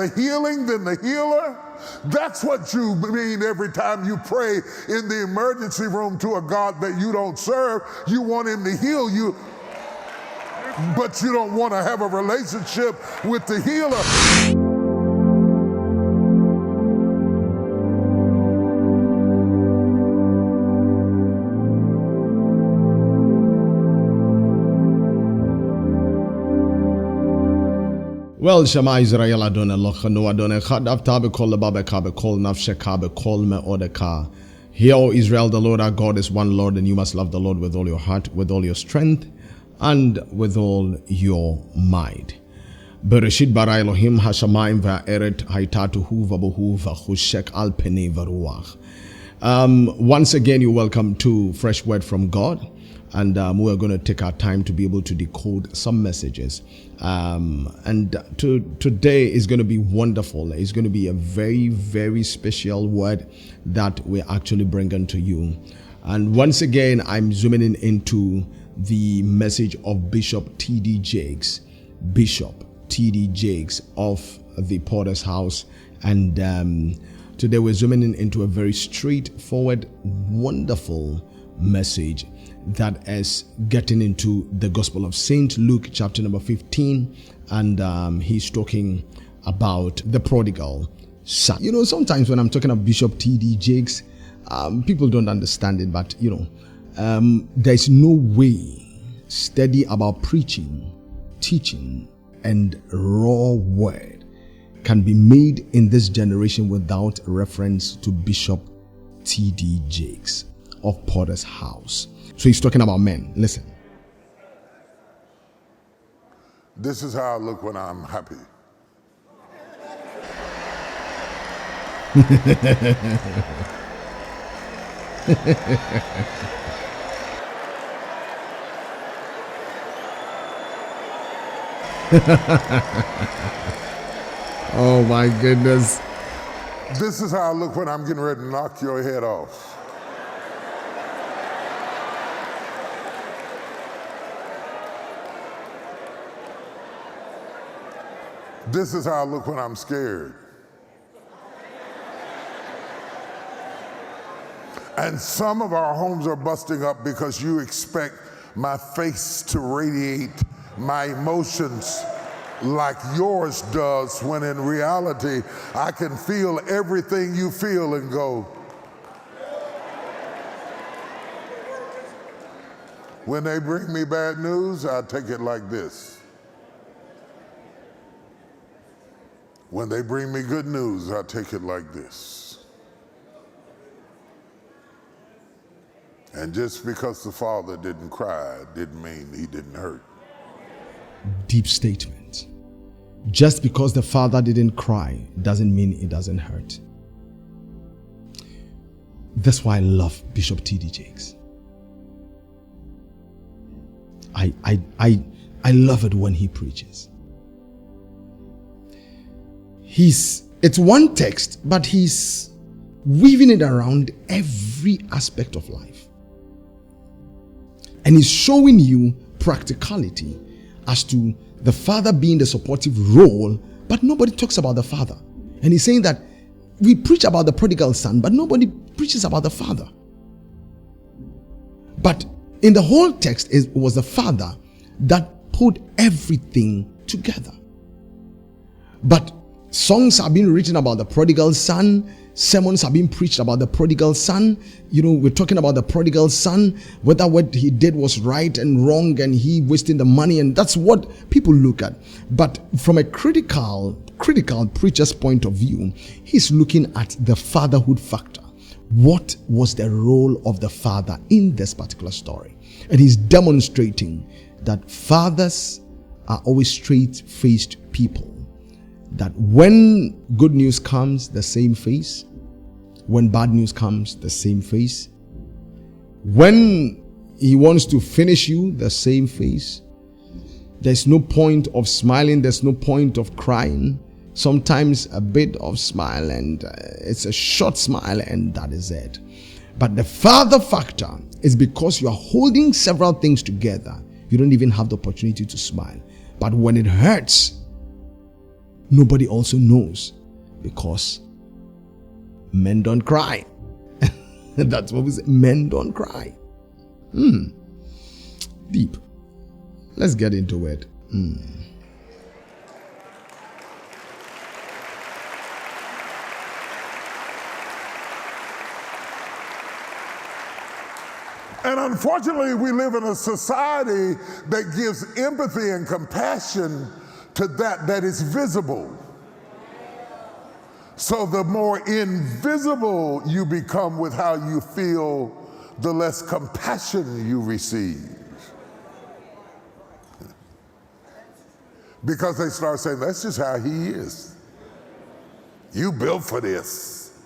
the healing than the healer? That's what you mean every time you pray in the emergency room to a God that you don't serve. You want him to heal you, but you don't want to have a relationship with the healer. Well, Shema Israel Adonai Lochanu Adonai Chadav Tabe Kol Lebabe Kabe Kol Nafshe Kabe Kol Me Odeka. Hear, O Israel, the Lord our God is one Lord, and you must love the Lord with all your heart, with all your strength, and with all your might. Bereshit bara Elohim hashamayim va'eret haitatuhu v'bohu v'chushek al penei v'ruach. Once again, you're welcome to Fresh Word from God. And we're going to take our time to be able to decode some messages. Today is going to be wonderful. It's going to be a very, very special word that we're actually bringing to you. And once again, I'm zooming in into the message of Bishop T.D. Jakes. Bishop T.D. Jakes of the Potter's House. And today we're zooming in into a very straightforward, wonderful message that is getting into the Gospel of St. Luke, chapter number 15, and he's talking about the prodigal son. You know, sometimes when I'm talking of Bishop T.D. Jakes, people don't understand it, but there's no way study about preaching, teaching, and raw word can be made in this generation without reference to Bishop T.D. Jakes of Potter's House. So he's talking about men. Listen. This is how I look when I'm happy. Oh my goodness. This is how I look when I'm getting ready to knock your head off. This is how I look when I'm scared. And some of our homes are busting up because you expect my face to radiate my emotions like yours does, when in reality, I can feel everything you feel and go. When they bring me bad news, I take it like this. When they bring me good news, I take it like this. And just because the father didn't cry didn't mean he didn't hurt. Deep statement. Just because the father didn't cry doesn't mean it doesn't hurt. That's why I love Bishop T.D. Jakes. I love it when he preaches. It's one text, but he's weaving it around every aspect of life. And he's showing you practicality as to the father being the supportive role, but nobody talks about the father. And he's saying that we preach about the prodigal son, but nobody preaches about the father. But in the whole text, it was the father that put everything together. But songs have been written about the prodigal son. Sermons have been preached about the prodigal son. You know, we're talking about the prodigal son, whether what he did was right and wrong and he wasting the money. And that's what people look at. But from a critical preacher's point of view, he's looking at the fatherhood factor. What was the role of the father in this particular story? And he's demonstrating that fathers are always straight-faced people. That when good news comes, the same face. When bad news comes, the same face. When he wants to finish you, the same face. There's no point of smiling. There's no point of crying. Sometimes a bit of smile, and it's a short smile, and that is it. But the father factor is because you are holding several things together. You don't even have the opportunity to smile. But when it hurts, nobody also knows, because men don't cry. That's what we say. Men don't cry. Deep. Let's get into it. And unfortunately, we live in a society that gives empathy and compassion to that is visible. So the more invisible you become with how you feel, the less compassion you receive. Because they start saying, that's just how he is. You built for this.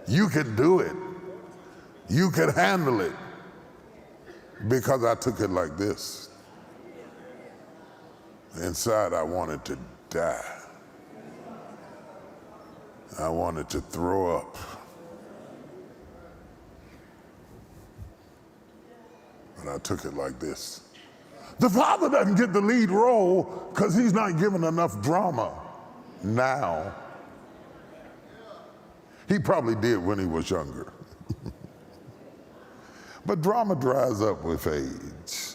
You can do it. You can handle it. Because I took it like this. Inside, I wanted to die. I wanted to throw up. But I took it like this. The father doesn't get the lead role because he's not given enough drama now. He probably did when he was younger. But drama dries up with age.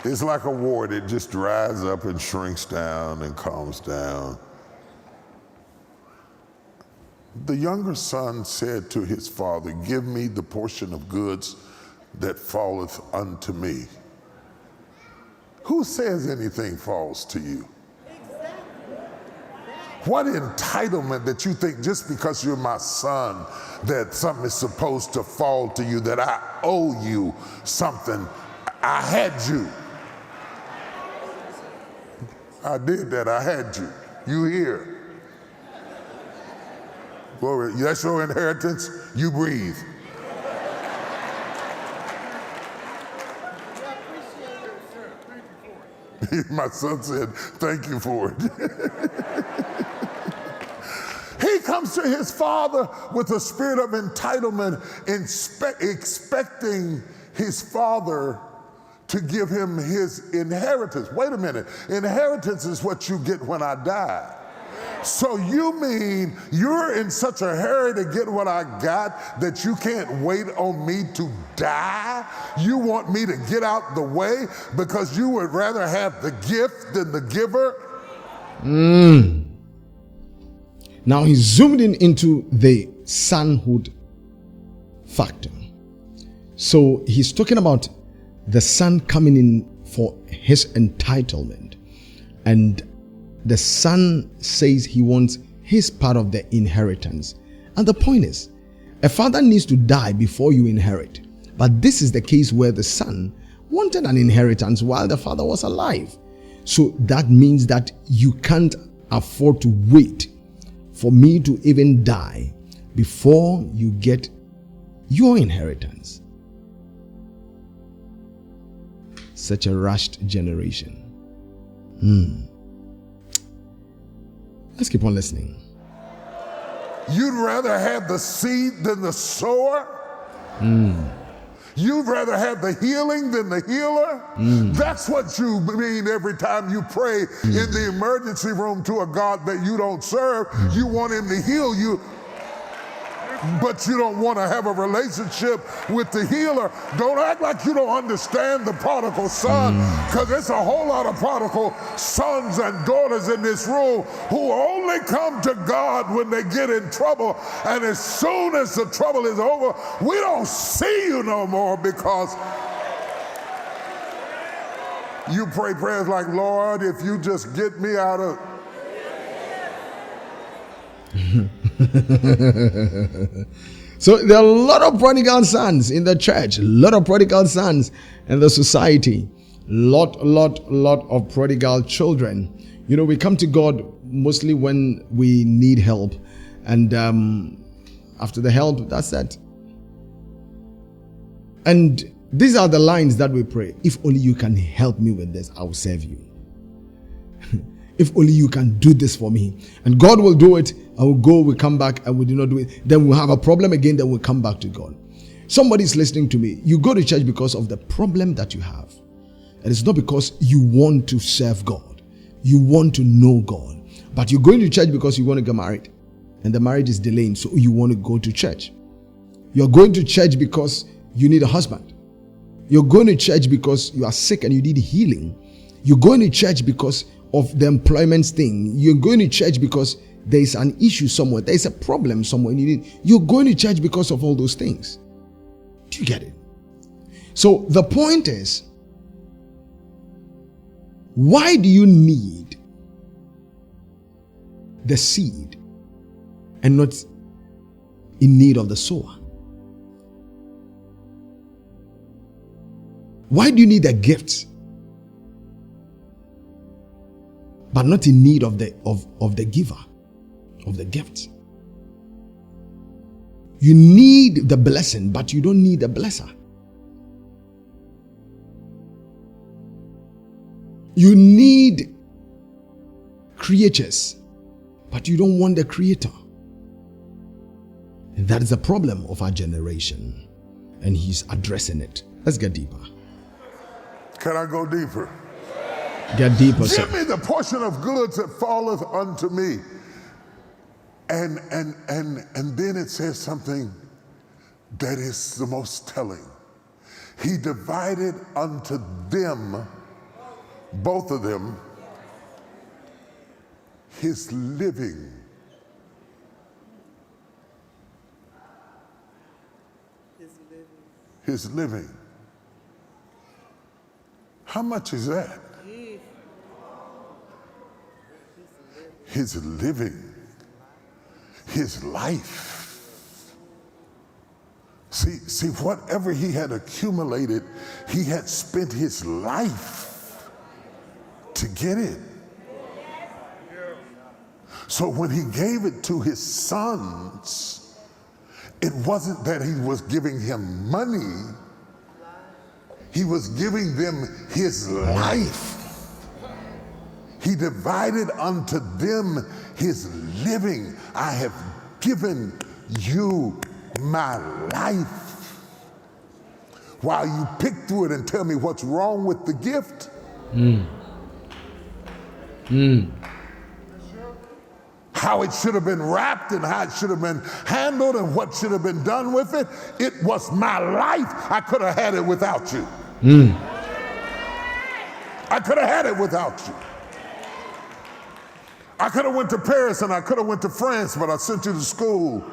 It's like a wart, it just dries up and shrinks down and calms down. The younger son said to his father, give me the portion of goods that falleth unto me. Who says anything falls to you? What entitlement that you think just because you're my son that something is supposed to fall to you, that I owe you something. I had you. I did that, I had you. You here. Glory, that's your inheritance, you breathe. My son said, thank you for it. He comes to his father with a spirit of entitlement, expecting his father to give him his inheritance. Wait a minute, inheritance is what you get when I die. So you mean you're in such a hurry to get what I got that you can't wait on me to die? You want me to get out the way because you would rather have the gift than the giver? Now he zoomed in into the sonhood factor. So he's talking about the son coming in for his entitlement. And the son says he wants his part of the inheritance. And the point is, a father needs to die before you inherit. But this is the case where the son wanted an inheritance while the father was alive. So that means that you can't afford to wait for me to even die before you get your inheritance. Such a rushed generation. Let's keep on listening. You'd rather have the seed than the sower? You'd rather have the healing than the healer? That's what you mean every time you pray in the emergency room to a God that you don't serve. You want him to heal you, but you don't want to have a relationship with the healer. Don't act like you don't understand the prodigal son, because there's a whole lot of prodigal sons and daughters in this room who only come to God when they get in trouble, and as soon as the trouble is over, we don't see you no more because you pray prayers like, Lord, if you just get me out of... So there are a lot of prodigal sons in the church, a lot of prodigal sons in the society, lot of prodigal children. You know, we come to God mostly when we need help, and after the help, that's it. And these are the lines that we pray. If only you can help me with this, I will serve you. If only you can do this for me. And God will do it. I will go, we come back, and we do not do it. Then we'll have a problem again, then we'll come back to God. Somebody is listening to me. You go to church because of the problem that you have. And it's not because you want to serve God. You want to know God. But you're going to church because you want to get married. And the marriage is delaying, so you want to go to church. You're going to church because you need a husband. You're going to church because you are sick and you need healing. You're going to church because of the employment thing. You're going to church because there is an issue somewhere. There is a problem somewhere. You're going to church because of all those things. Do you get it? So the point is, why do you need the seed and not in need of the sower? Why do you need the gifts but not in need of the giver of the gift? You need the blessing, but you don't need the blesser. You need creatures, but you don't want the creator. And that is the problem of our generation, and he's addressing it. Let's get deeper. Can I go deeper? Get deeper, Give sir. me the portion of goods that falleth unto me. And then it says something that is the most telling. He divided unto them, both of them, his living. His living. How much is that? His living. His life. See, whatever he had accumulated, he had spent his life to get it. So when he gave it to his sons, it wasn't that he was giving him money, he was giving them his life. He divided unto them his living. I have given you my life. While you pick through it and tell me what's wrong with the gift, how it should have been wrapped and how it should have been handled and what should have been done with it, it was my life. I could have had it without you. I could have had it without you. I could have went to Paris and I could have went to France, but I sent you to school.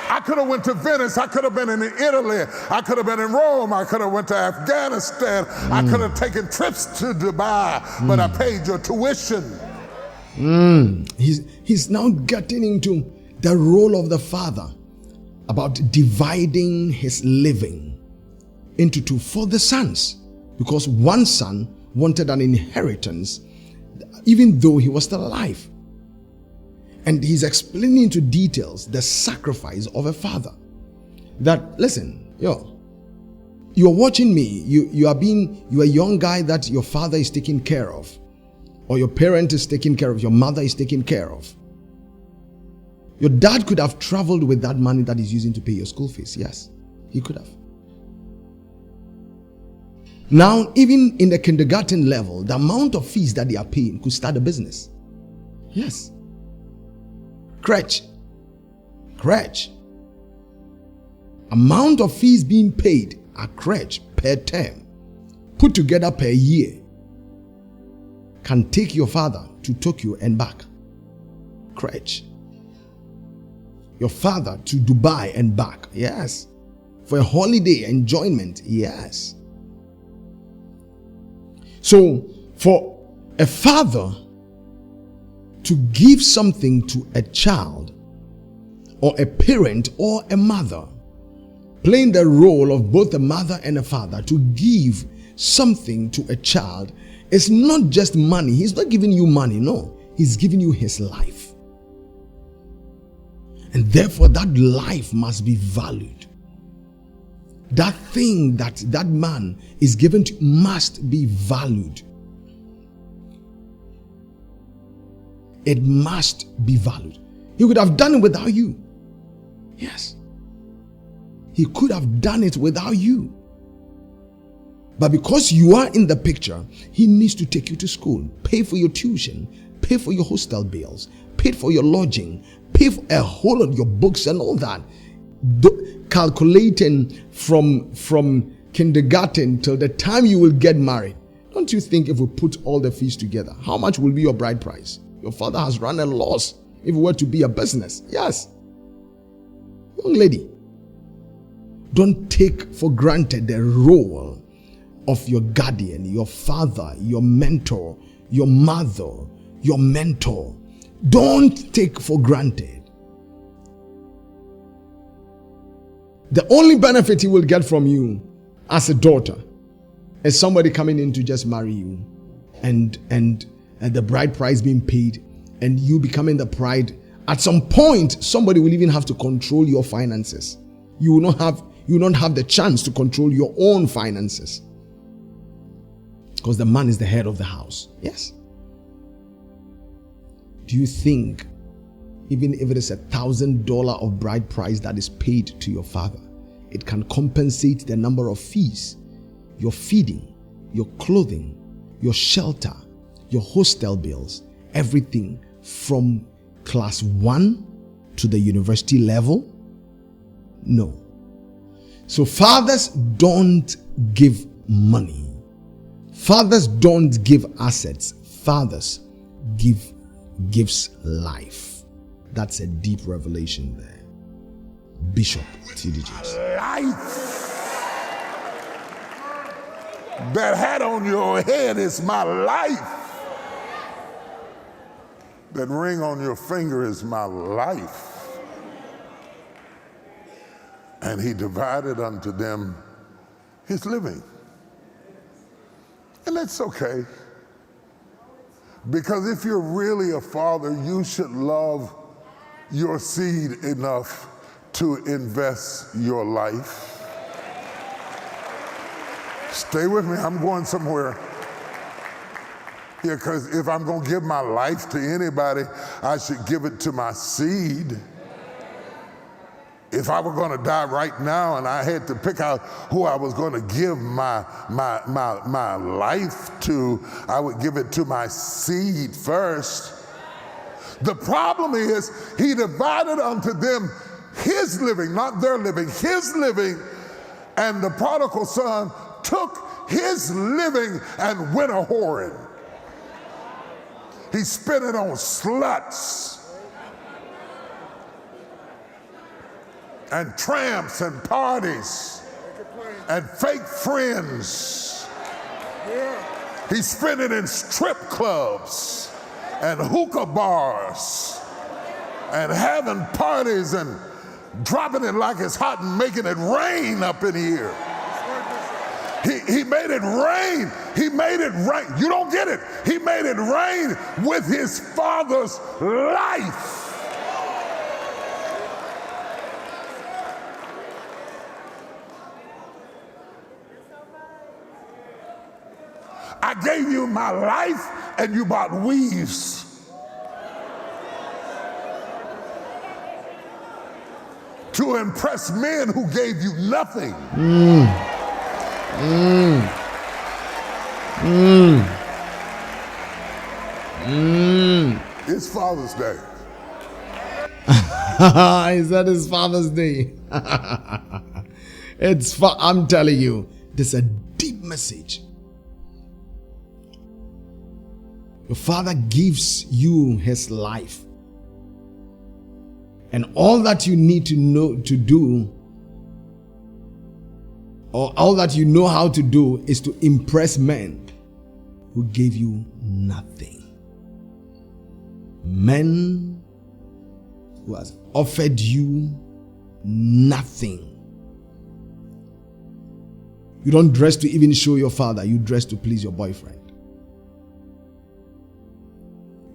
I could have went to Venice. I could have been in Italy. I could have been in Rome. I could have went to Afghanistan. I could have taken trips to Dubai, but I paid your tuition. He's now getting into the role of the father about dividing his living into two for the sons, because one son wanted an inheritance even though he was still alive. And he's explaining into details the sacrifice of a father. That, listen, you're watching me, you're a young guy that your father is taking care of, or your parent is taking care of, your mother is taking care of. Your dad could have traveled with that money that he's using to pay your school fees. Yes, he could have. Now, even in the kindergarten level, the amount of fees that they are paying could start a business. Yes. Crèche. Amount of fees being paid at crèche per term, put together per year, can take your father to Tokyo and back. Crèche. Your father to Dubai and back. Yes. For a holiday enjoyment. Yes. So, for a father to give something to a child, or a parent, or a mother, playing the role of both a mother and a father, to give something to a child, is not just money. He's not giving you money, no. He's giving you his life. And therefore, that life must be valued. That thing that that man is given to must be valued. It must be valued. He would have done it without you. Yes. He could have done it without you. But because you are in the picture, he needs to take you to school, pay for your tuition, pay for your hostel bills, pay for your lodging, pay for a whole lot of your books and all that. Calculating from kindergarten till the time you will get married. Don't you think if we put all the fees together, how much will be your bride price? Your father has run a loss if it were to be a business. Yes. Young lady, don't take for granted the role of your guardian, your father, your mentor, your mother, your mentor. Don't take for granted. The only benefit he will get from you as a daughter is somebody coming in to just marry you and the bride price being paid and you becoming the bride. At some point, somebody will even have to control your finances. You will not have the chance to control your own finances. Because the man is the head of the house. Yes. Do you think even if it is $1,000 of bride price that is paid to your father, it can compensate the number of fees, your feeding, your clothing, your shelter, your hostel bills, everything from class 1 to the university level? No. So fathers don't give money. Fathers don't give assets. Fathers gives life. That's a deep revelation there. Bishop T.D. Jakes. Life. That hat on your head is my life. That ring on your finger is my life. And he divided unto them his living. And that's okay. Because if you're really a father, you should love your seed enough to invest your life. Stay with me, I'm going somewhere. Yeah, because if I'm going to give my life to anybody, I should give it to my seed. If I were going to die right now and I had to pick out who I was going to give my life to, I would give it to my seed first. The problem is he divided unto them his living, not their living, his living, and the prodigal son took his living and went a-whoring. He spent it on sluts and tramps and parties and fake friends. He spent it in strip clubs and hookah bars and having parties and dropping it like it's hot and making it rain up in here. He made it rain. He made it rain. You don't get it. He made it rain with his father's life. I gave you my life and you bought weaves. To impress men who gave you nothing. It's Father's Day. Is that his Father's Day? I'm telling you, there's a deep message. Your father gives you his life. And all that you need to know to do, or all that you know how to do, is to impress men who gave you nothing. Men who has offered you nothing. You don't dress to even show your father, you dress to please your boyfriend.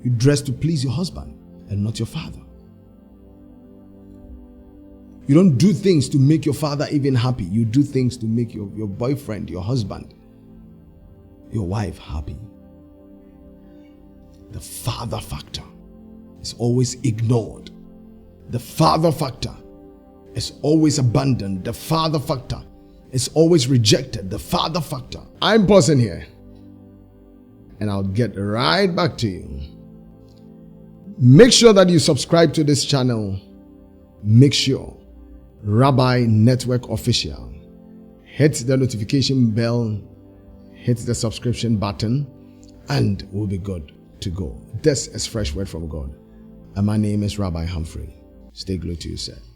You dress to please your husband and not your father. You don't do things to make your father even happy. You do things to make your boyfriend, your husband, your wife happy. The father factor is always ignored. The father factor is always abandoned. The father factor is always rejected. The father factor. I'm pausing here, and I'll get right back to you. Make sure that you subscribe to this channel. Make sure Rabbi Network Official. Hit the notification bell, hit the subscription button, and we'll be good to go. This is Fresh Word from God. And my name is Rabbi Humphrey. Stay glued to yourself.